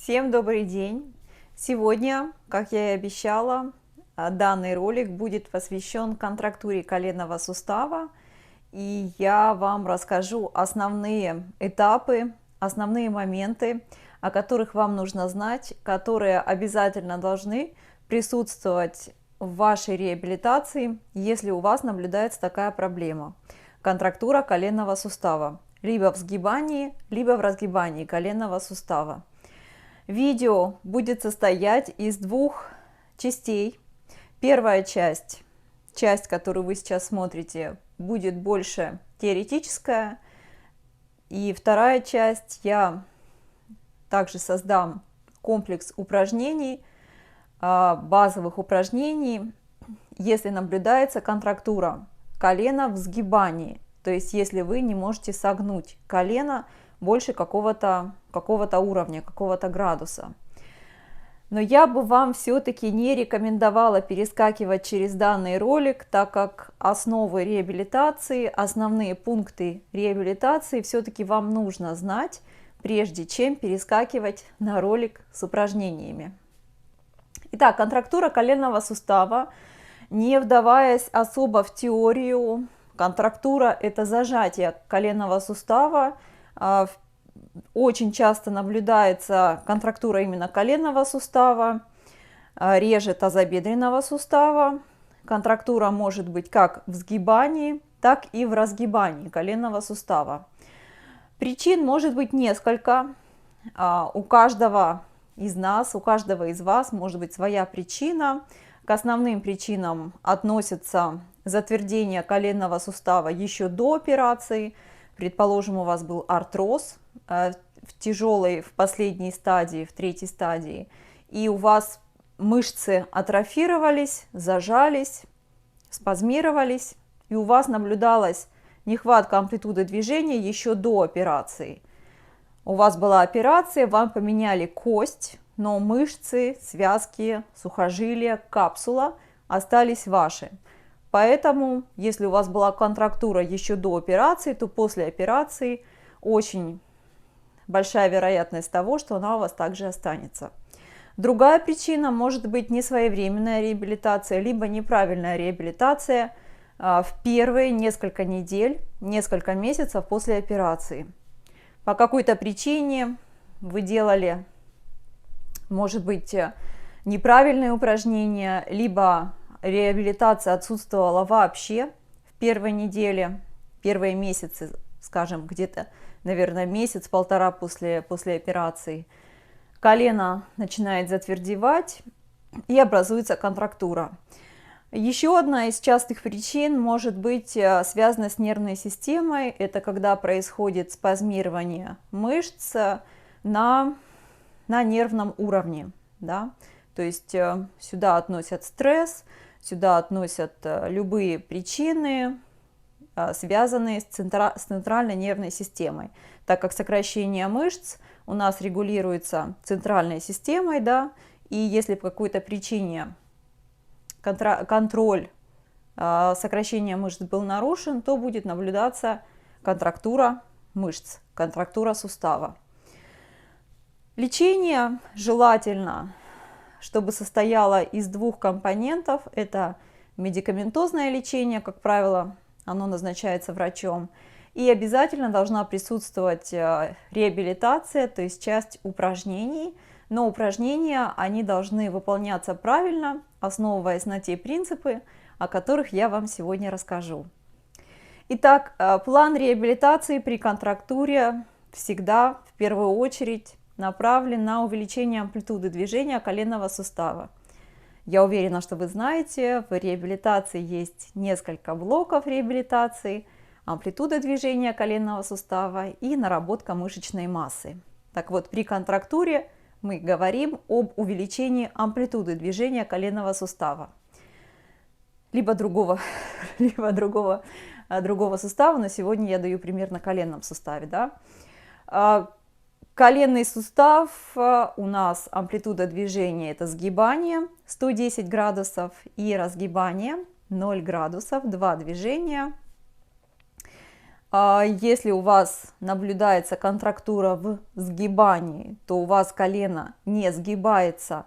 Всем добрый день! Сегодня, как я и обещала, данный ролик будет посвящен контрактуре коленного сустава, и я вам расскажу основные этапы, основные моменты, о которых вам нужно знать, которые обязательно должны присутствовать в вашей реабилитации, если у вас наблюдается такая проблема – контрактура коленного сустава, либо в сгибании, либо в разгибании коленного сустава. Видео будет состоять из двух частей. Первая часть, которую вы сейчас смотрите, будет больше теоретическая. И вторая часть, я также создам комплекс упражнений, базовых упражнений, если наблюдается контрактура колена в сгибании. То есть, если вы не можете согнуть колено больше какого-то уровня, какого-то градуса. Но я бы вам все-таки не рекомендовала перескакивать через данный ролик, так как основы реабилитации, основные пункты реабилитации все-таки вам нужно знать, прежде чем перескакивать на ролик с упражнениями. Итак, контрактура коленного сустава, не вдаваясь особо в теорию, контрактура – это зажатие коленного сустава. Очень часто наблюдается контрактура именно коленного сустава, реже тазобедренного сустава. Контрактура может быть как в сгибании, так и в разгибании коленного сустава. Причин может быть несколько. У каждого из нас, у каждого из вас может быть своя причина. К основным причинам относятся затвердение коленного сустава еще до операции. Предположим, у вас был артроз в тяжелой, в последней стадии, в третьей стадии, и у вас мышцы атрофировались, зажались, спазмировались, и у вас наблюдалась нехватка амплитуды движения еще до операции. У вас была операция, вам поменяли кость, но мышцы, связки, сухожилия, капсула остались ваши. Поэтому, если у вас была контрактура еще до операции, то после операции очень большая вероятность того, что она у вас также останется. Другая причина может быть несвоевременная реабилитация, либо неправильная реабилитация в первые несколько недель, несколько месяцев после операции. По какой-то причине вы делали, может быть, неправильные упражнения, либо реабилитация отсутствовала вообще в первой неделе, первые месяцы, скажем, где-то, наверное, месяц-полтора после операции. Колено начинает затвердевать и образуется контрактура. Еще одна из частых причин может быть связана с нервной системой. Это когда происходит спазмирование мышц на нервном уровне. Да? То есть сюда относят стресс, сюда относят любые причины, связанные с центральной нервной системой. Так как сокращение мышц у нас регулируется центральной системой, да, и если по какой-то причине контроль сокращения мышц был нарушен, то будет наблюдаться контрактура мышц, контрактура сустава. Лечение желательно, чтобы состояло из двух компонентов. Это медикаментозное лечение, как правило, оно назначается врачом. И обязательно должна присутствовать реабилитация, то есть часть упражнений. Но упражнения, они должны выполняться правильно, основываясь на те принципы, о которых я вам сегодня расскажу. Итак, план реабилитации при контрактуре всегда в первую очередь направлен на увеличение амплитуды движения коленного сустава. Я уверена, что вы знаете, в реабилитации есть несколько блоков реабилитации: амплитуда движения коленного сустава и наработка мышечной массы. Так вот, при контрактуре мы говорим об увеличении амплитуды движения коленного сустава. Либо другого сустава, но сегодня я даю пример на коленном суставе. Да? Коленный сустав, у нас амплитуда движения – это сгибание 110 градусов и разгибание 0 градусов, два движения. Если у вас наблюдается контрактура в сгибании, то у вас колено не сгибается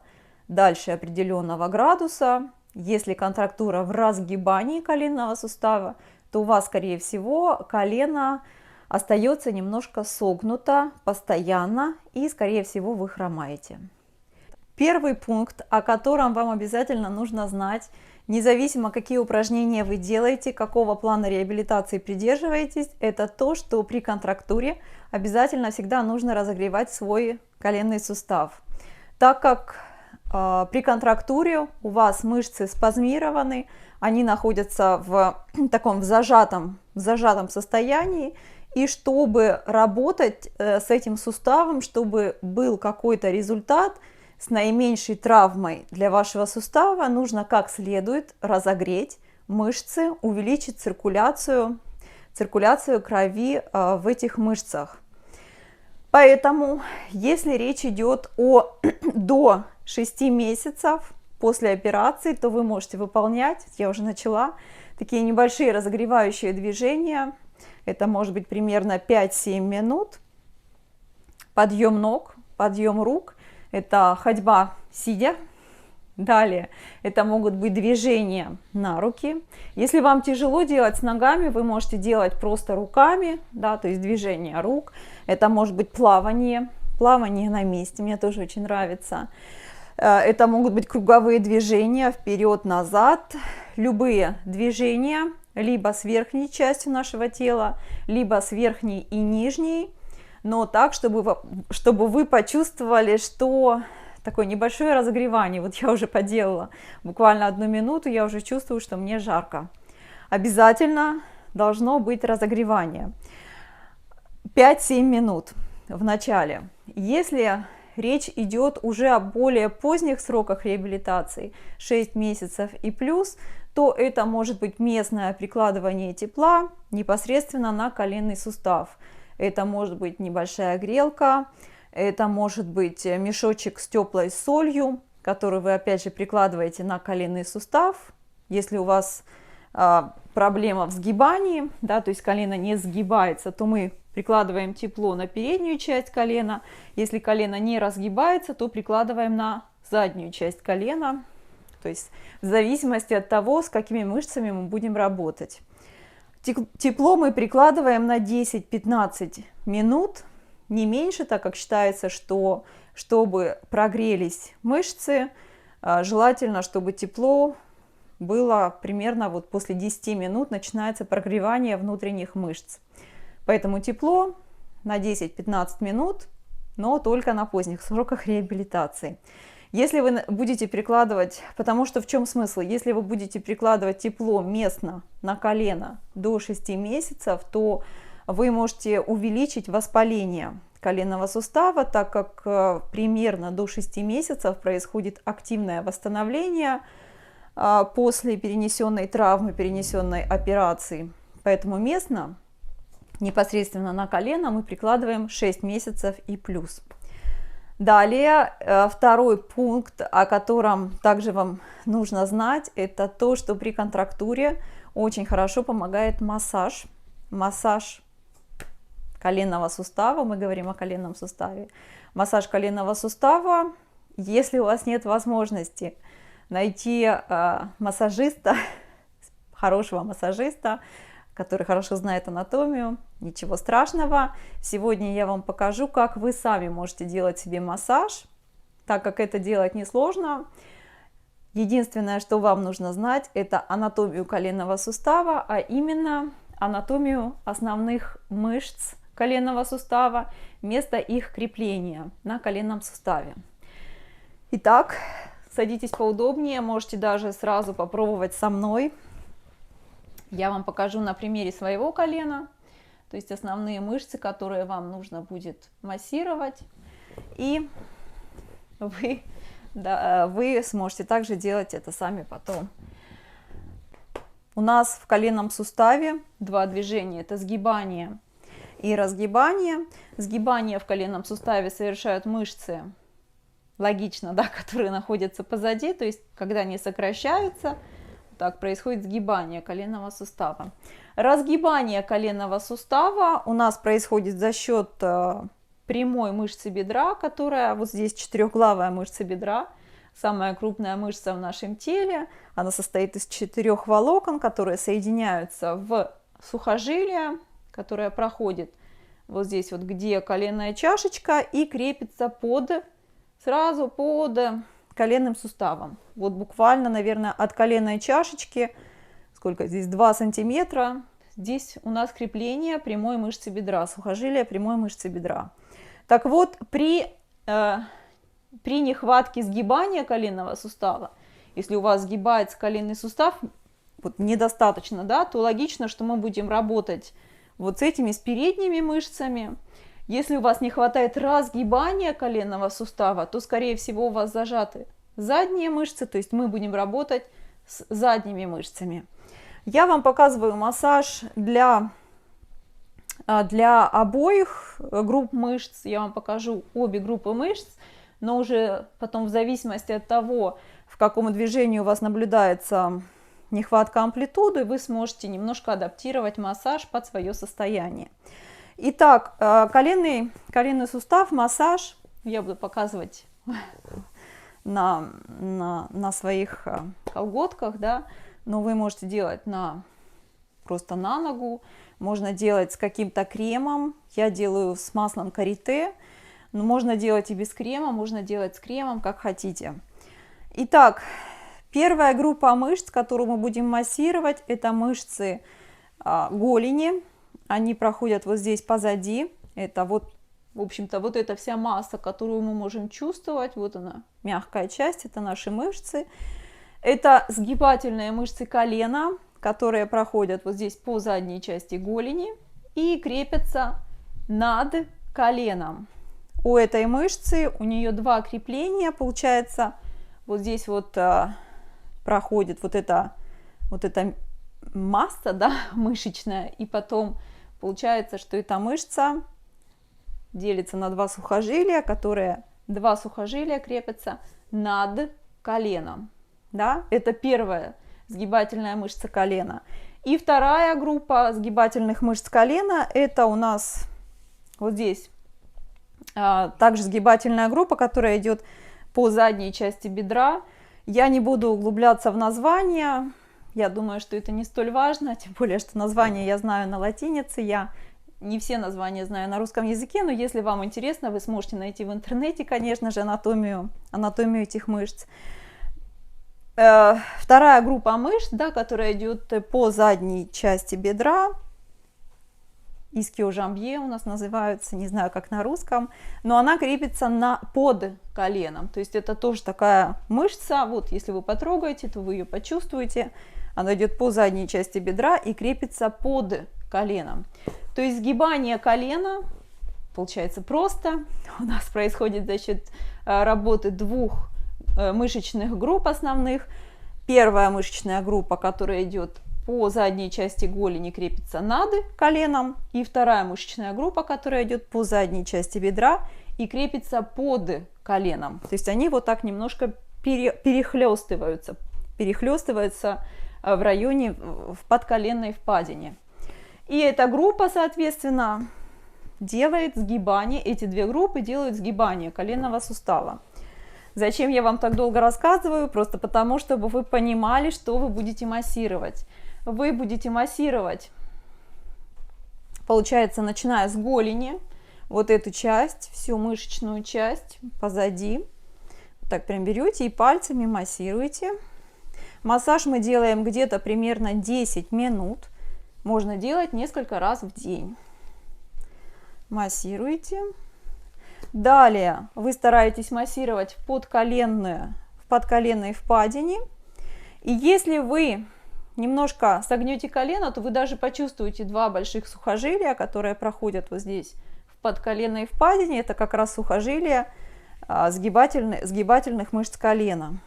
дальше определенного градуса. Если контрактура в разгибании коленного сустава, то у вас, скорее всего, колено остается немножко согнуто постоянно, и, скорее всего, вы хромаете. Первый пункт, о котором вам обязательно нужно знать, независимо, какие упражнения вы делаете, какого плана реабилитации придерживаетесь, это то, что при контрактуре обязательно всегда нужно разогревать свой коленный сустав. Так как при контрактуре у вас мышцы спазмированы, они находятся в таком зажатом состоянии, и чтобы работать с этим суставом, чтобы был какой-то результат с наименьшей травмой для вашего сустава, нужно как следует разогреть мышцы, увеличить циркуляцию крови в этих мышцах. Поэтому, если речь идет о до 6 месяцев после операции, то вы можете выполнять, я уже начала, такие небольшие разогревающие движения. Это может быть примерно 5-7 минут. Подъем ног, подъем рук. Это ходьба сидя. Далее, это могут быть движения на руки. Если вам тяжело делать с ногами, вы можете делать просто руками, да, то есть движение рук. Это может быть плавание на месте, мне тоже очень нравится. Это могут быть круговые движения вперед-назад, любые движения, либо с верхней частью нашего тела, либо с верхней и нижней, но так, чтобы вы почувствовали, что такое небольшое разогревание. Вот я уже поделала буквально 1 минуту, я уже чувствую, что мне жарко. Обязательно должно быть разогревание. 5-7 минут в начале. Если речь идет уже о более поздних сроках реабилитации, 6 месяцев и плюс, то это может быть местное прикладывание тепла непосредственно на коленный сустав. Это может быть небольшая грелка, это может быть мешочек с теплой солью, который вы опять же прикладываете на коленный сустав. Если у вас проблема в сгибании, да, то есть колено не сгибается, то мы прикладываем тепло на переднюю часть колена. Если колено не разгибается, то прикладываем на заднюю часть колена. То есть в зависимости от того, с какими мышцами мы будем работать. Тепло мы прикладываем на 10-15 минут, не меньше, так как считается, что чтобы прогрелись мышцы, желательно, чтобы тепло было примерно вот после 10 минут начинается прогревание внутренних мышц. Поэтому тепло на 10-15 минут, но только на поздних сроках реабилитации. Если вы будете прикладывать, потому что в чем смысл? Если вы будете прикладывать тепло местно на колено до 6 месяцев, то вы можете увеличить воспаление коленного сустава, так как примерно до 6 месяцев происходит активное восстановление после перенесенной травмы, перенесенной операции. Поэтому местно, непосредственно на колено, мы прикладываем 6 месяцев и плюс. Далее, второй пункт, о котором также вам нужно знать, это то, что при контрактуре очень хорошо помогает массаж. Массаж коленного сустава, мы говорим о коленном суставе. Массаж коленного сустава, если у вас нет возможности найти массажиста, хорошего массажиста, который хорошо знает анатомию, ничего страшного. Сегодня я вам покажу, как вы сами можете делать себе массаж, так как это делать несложно. Единственное, что вам нужно знать, это анатомию коленного сустава, а именно анатомию основных мышц коленного сустава, место их крепления на коленном суставе. Итак, садитесь поудобнее, можете даже сразу попробовать со мной. Я вам покажу на примере своего колена, то есть основные мышцы, которые вам нужно будет массировать. И вы сможете также делать это сами потом. У нас в коленном суставе 2 движения. Это сгибание и разгибание. Сгибание в коленном суставе совершают мышцы, логично, да, которые находятся позади, то есть когда они сокращаются, так, происходит сгибание коленного сустава. Разгибание коленного сустава у нас происходит за счет прямой мышцы бедра, которая вот здесь четырехглавая мышца бедра, самая крупная мышца в нашем теле. Она состоит из 4 волокон, которые соединяются в сухожилие, которое проходит вот здесь вот, где коленная чашечка, и крепится сразу под коленным суставом. Вот буквально, наверное, от коленной чашечки, сколько здесь, 2 сантиметра, здесь у нас крепление прямой мышцы бедра, сухожилия прямой мышцы бедра. Так вот, при нехватке сгибания коленного сустава, если у вас сгибается коленный сустав вот, недостаточно, да, то логично, что мы будем работать вот с этими, с передними мышцами. Если у вас не хватает разгибания коленного сустава, то, скорее всего, у вас зажаты задние мышцы, то есть мы будем работать с задними мышцами. Я вам показываю массаж для обоих групп мышц. Я вам покажу обе группы мышц, но уже потом в зависимости от того, в каком движении у вас наблюдается нехватка амплитуды, вы сможете немножко адаптировать массаж под свое состояние. Итак, коленный сустав, массаж я буду показывать на своих колготках, да, но вы можете делать просто на ногу, можно делать с каким-то кремом, я делаю с маслом карите, но можно делать и без крема, можно делать с кремом, как хотите. Итак, первая группа мышц, которую мы будем массировать, это мышцы голени. Они проходят вот здесь позади. Это вот, в общем-то, вот эта вся масса, которую мы можем чувствовать. Вот она, мягкая часть, это наши мышцы. Это сгибательные мышцы колена, которые проходят вот здесь по задней части голени и крепятся над коленом. У этой мышцы, у нее 2 крепления, получается, вот здесь вот проходит вот эта масса, да, мышечная, и потом получается, что эта мышца делится на 2 сухожилия, которые 2 сухожилия крепятся над коленом, да, это первая сгибательная мышца колена. И вторая группа сгибательных мышц колена, это у нас вот здесь также сгибательная группа, которая идет по задней части бедра. Я не буду углубляться в название, я думаю, что это не столь важно, тем более, что название я знаю на латинице, я не все названия знаю на русском языке, но если вам интересно, вы сможете найти в интернете, конечно же, анатомию этих мышц. Вторая группа мышц, да, которая идет по задней части бедра, исхио-жамбье у нас называются, не знаю, как на русском, но она крепится под коленом, то есть это тоже такая мышца, вот если вы потрогаете, то вы ее почувствуете, она идет по задней части бедра и крепится под коленом. То есть сгибание колена, получается, просто у нас происходит за счет работы 2 мышечных групп основных. Первая мышечная группа, которая идет по задней части голени, крепится над коленом, и вторая мышечная группа, которая идет по задней части бедра и крепится под коленом. То есть они вот так немножко перехлестываются в районе, в подколенной впадине. И эта группа, соответственно, делает сгибание, эти 2 группы делают сгибание коленного сустава. Зачем я вам так долго рассказываю? Просто потому, чтобы вы понимали, что вы будете массировать. Вы будете массировать, получается, начиная с голени, вот эту часть, всю мышечную часть позади. Так прям берете и пальцами массируете. Массаж мы делаем где-то примерно 10 минут. Можно делать несколько раз в день. Массируете. Далее вы стараетесь массировать в подколенной впадине. И если вы немножко согнете колено, то вы даже почувствуете 2 больших сухожилия, которые проходят вот здесь в подколенной впадине. Это как раз сухожилия сгибательных мышц колена.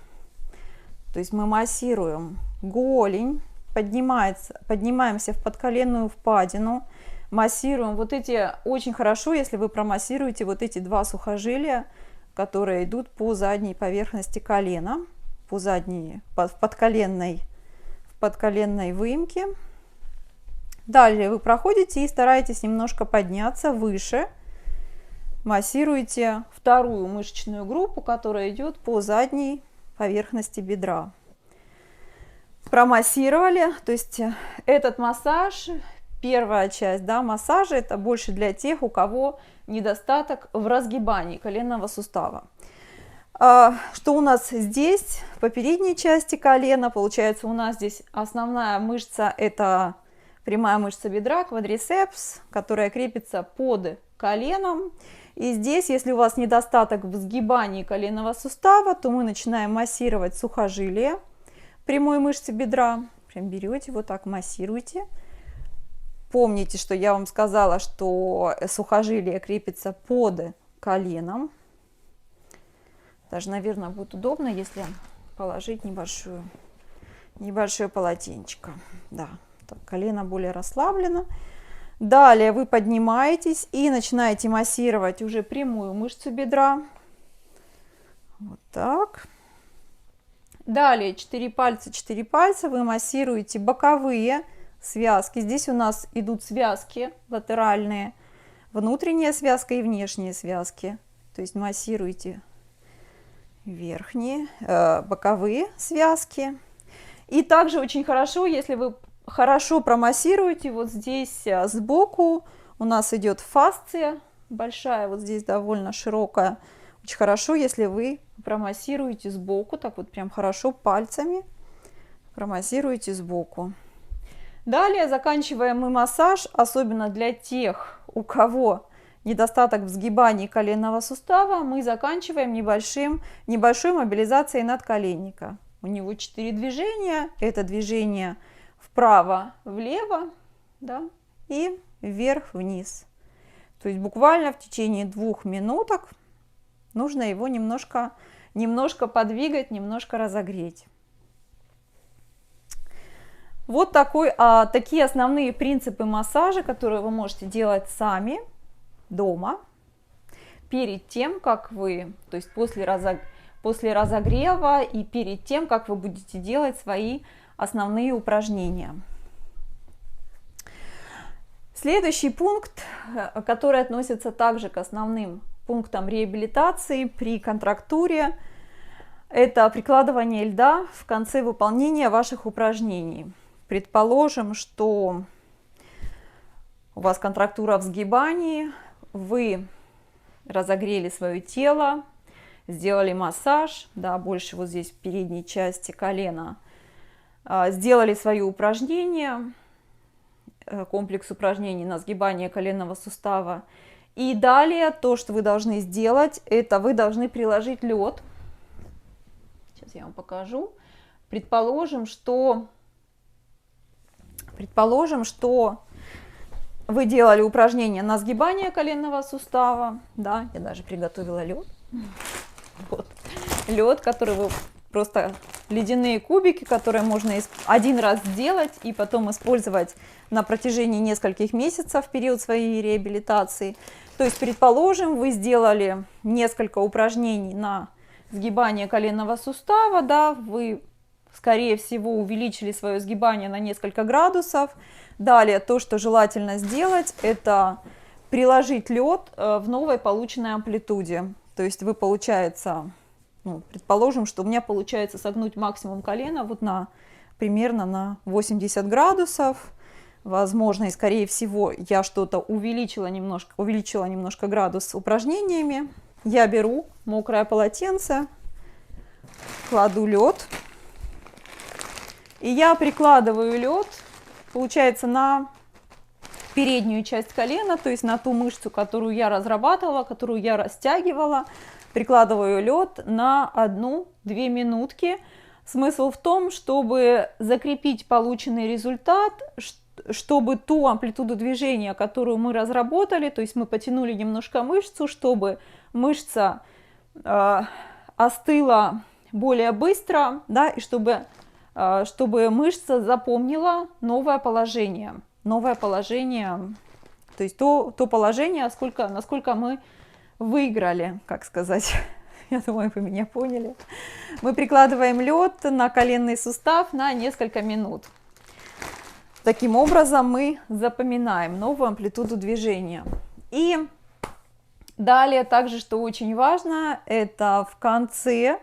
То есть мы массируем голень, поднимаемся в подколенную впадину, массируем вот эти, очень хорошо, если вы промассируете вот эти 2 сухожилия, которые идут по задней поверхности колена, в подколенной выемки. Далее вы проходите и стараетесь немножко подняться выше. Массируете вторую мышечную группу, которая идет по задней поверхности бедра. Промассировали, то есть этот массаж, первая часть, да, массажа, это больше для тех, у кого недостаток в разгибании коленного сустава. Что у нас здесь, по передней части колена, получается, у нас здесь основная мышца, это прямая мышца бедра, квадрицепс, которая крепится под коленом. И здесь, если у вас недостаток в сгибании коленного сустава, то мы начинаем массировать сухожилие прямой мышцы бедра. Прям берете, вот так массируете. Помните, что я вам сказала, что сухожилие крепится под коленом. Даже, наверное, будет удобно, если положить небольшое полотенчико. Да, так, колено более расслаблено. Далее вы поднимаетесь и начинаете массировать уже прямую мышцу бедра. Вот так. Далее 4 пальца вы массируете боковые связки. Здесь у нас идут связки латеральные, внутренняя связка и внешние связки. То есть массируете верхние, боковые связки. И также очень хорошо, если вы хорошо промассируете вот здесь сбоку. У нас идет фасция большая, вот здесь довольно широкая. Очень хорошо, если вы промассируете сбоку, так вот прям хорошо пальцами промассируете сбоку. Далее заканчиваем мы массаж, особенно для тех, у кого недостаток в сгибании коленного сустава, мы заканчиваем небольшой мобилизацией надколенника. У него 4 движения. Это движение вправо-влево, да, и вверх-вниз. То есть буквально в течение 2 минуток нужно его немножко подвигать, немножко разогреть. Вот такие основные принципы массажа, которые вы можете делать сами дома перед тем, как вы, то есть после разогрева и перед тем, как вы будете делать свои основные упражнения. Следующий пункт, который относится также к основным пунктам реабилитации при контрактуре, это прикладывание льда в конце выполнения ваших упражнений. Предположим, что у вас контрактура в сгибании, вы разогрели свое тело, сделали массаж, да, больше вот здесь в передней части колена, сделали свои упражнения, комплекс упражнений на сгибание коленного сустава. И далее то, что вы должны сделать, это вы должны приложить лед. Сейчас я вам покажу. Предположим, что вы делали упражнение на сгибание коленного сустава. Да, я даже приготовила лед. Вот. Лед, который вы просто ледяные кубики, которые можно один раз сделать и потом использовать на протяжении нескольких месяцев в период своей реабилитации. То есть, предположим, вы сделали несколько упражнений на сгибание коленного сустава, да, вы, скорее всего, увеличили свое сгибание на несколько градусов. Далее, то, что желательно сделать, это приложить лед в новой полученной амплитуде. То есть вы, получается, предположим, что у меня получается согнуть максимум колена вот примерно на 80 градусов. Возможно, и скорее всего, я что-то увеличила немножко градус упражнениями. Я беру мокрое полотенце, кладу лед, и я прикладываю лед, получается, на переднюю часть колена, то есть на ту мышцу, которую я разрабатывала, которую я растягивала. Прикладываю лед на 1-2 минутки. Смысл в том, чтобы закрепить полученный результат, чтобы ту амплитуду движения, которую мы разработали, то есть мы потянули немножко мышцу, чтобы мышца остыла более быстро, да, и чтобы мышца запомнила новое положение. Новое положение, то есть то положение, насколько мы выиграли, как сказать, Я думаю, вы меня поняли. Мы прикладываем лед на коленный сустав на несколько минут. Таким образом мы запоминаем новую амплитуду движения. И далее также, что очень важно, это в конце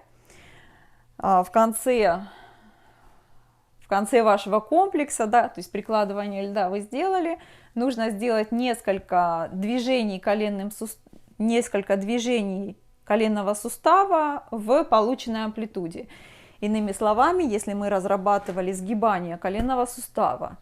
вашего комплекса, да, то есть прикладывание льда вы сделали, нужно сделать несколько движений коленного сустава в полученной амплитуде. Иными словами, если мы разрабатывали сгибание коленного сустава,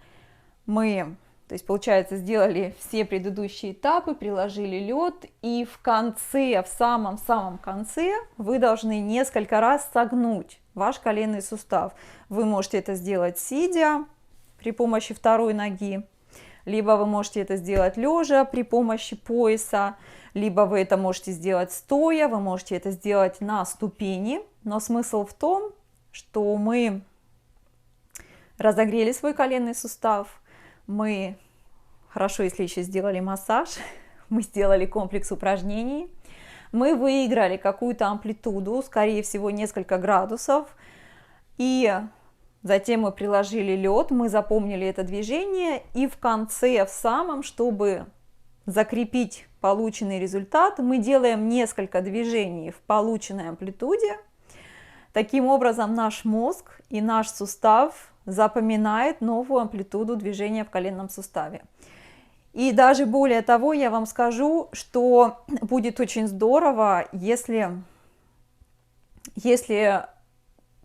мы, то есть получается, сделали все предыдущие этапы, приложили лед, и в конце, в самом-самом конце вы должны несколько раз согнуть ваш коленный сустав. Вы можете это сделать сидя при помощи второй ноги, либо вы можете это сделать лежа при помощи пояса, либо вы это можете сделать стоя, вы можете это сделать на ступени. Но смысл в том, что мы разогрели свой коленный сустав, мы, хорошо, если еще сделали массаж, мы сделали комплекс упражнений, мы выиграли какую-то амплитуду, скорее всего, несколько градусов, и затем мы приложили лед, мы запомнили это движение, и в конце, в самом, чтобы закрепить полученный результат, мы делаем несколько движений в полученной амплитуде. Таким образом, наш мозг и наш сустав запоминает новую амплитуду движения в коленном суставе. И даже более того, я вам скажу, что будет очень здорово, если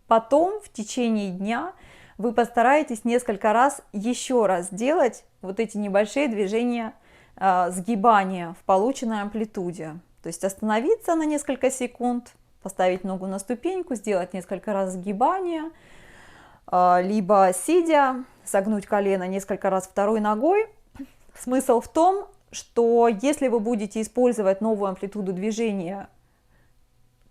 потом в течение дня вы постараетесь несколько раз еще раз делать вот эти небольшие движения сгибания в полученной амплитуде. То есть остановиться на несколько секунд, поставить ногу на ступеньку, сделать несколько раз сгибания, либо сидя, согнуть колено несколько раз второй ногой. Смысл в том, что если вы будете использовать новую амплитуду движения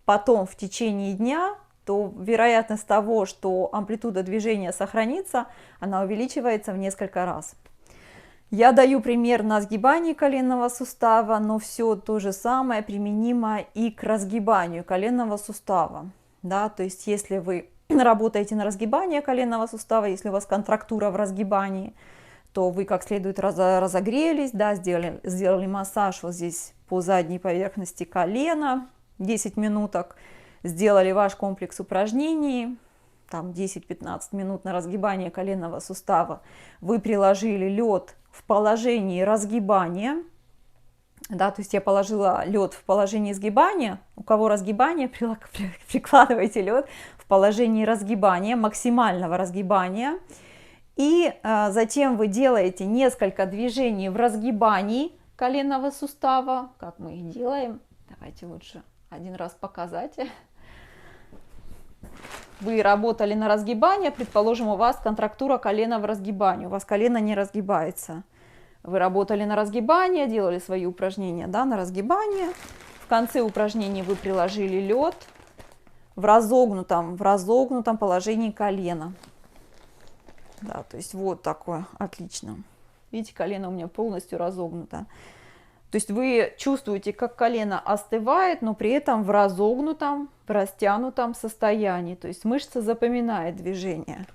потом в течение дня, то вероятность того, что амплитуда движения сохранится, она увеличивается в несколько раз. Я даю пример на сгибании коленного сустава, но все то же самое применимо и к разгибанию коленного сустава. Да? То есть если вы работаете на разгибание коленного сустава, если у вас контрактура в разгибании, то вы как следует разогрелись, да, сделали массаж вот здесь по задней поверхности колена, 10 минуток, сделали ваш комплекс упражнений, там 10-15 минут на разгибание коленного сустава, вы приложили лед в положении разгибания, да, то есть я положила лед в положении сгибания, у кого разгибание, прикладывайте лед в положении разгибания, максимального разгибания, и затем вы делаете несколько движений в разгибании коленного сустава, как мы их делаем, давайте лучше один раз показать. Вы работали на разгибание, предположим, у вас контрактура колена в разгибании, у вас колено не разгибается. Вы работали на разгибание, делали свои упражнения, да, на разгибание. В конце упражнения вы приложили лед в разогнутом положении колена. Да, то есть вот такое, отлично. Видите, колено у меня полностью разогнуто. То есть вы чувствуете, как колено остывает, но при этом в разогнутом, в растянутом состоянии. То есть мышца запоминает движение.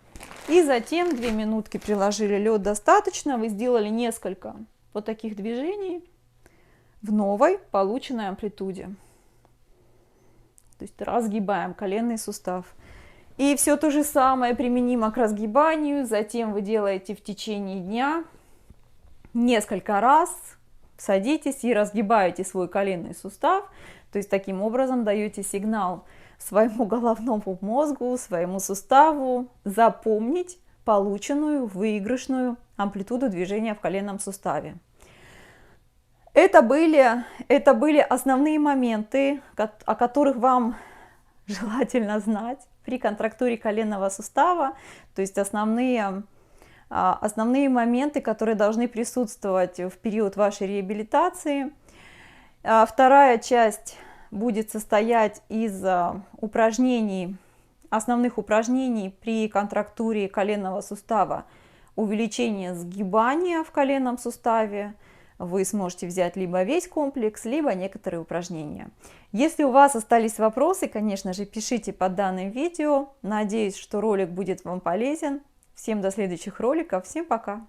И затем 2 минутки приложили лед достаточно. Вы сделали несколько вот таких движений в новой полученной амплитуде. То есть разгибаем коленный сустав. И все то же самое применимо к разгибанию. Затем вы делаете в течение дня несколько раз. Садитесь и разгибаете свой коленный сустав, то есть таким образом даете сигнал своему головному мозгу, своему суставу запомнить полученную выигрышную амплитуду движения в коленном суставе. Это были основные моменты, о которых вам желательно знать при контрактуре коленного сустава, то есть основные моменты, которые должны присутствовать в период вашей реабилитации. Вторая часть будет состоять из основных упражнений при контрактуре коленного сустава. Увеличение сгибания в коленном суставе, вы сможете взять либо весь комплекс, либо некоторые упражнения. Если у вас остались вопросы, конечно же, пишите под данным видео. Надеюсь, что ролик будет вам полезен. Всем до следующих роликов. Всем пока!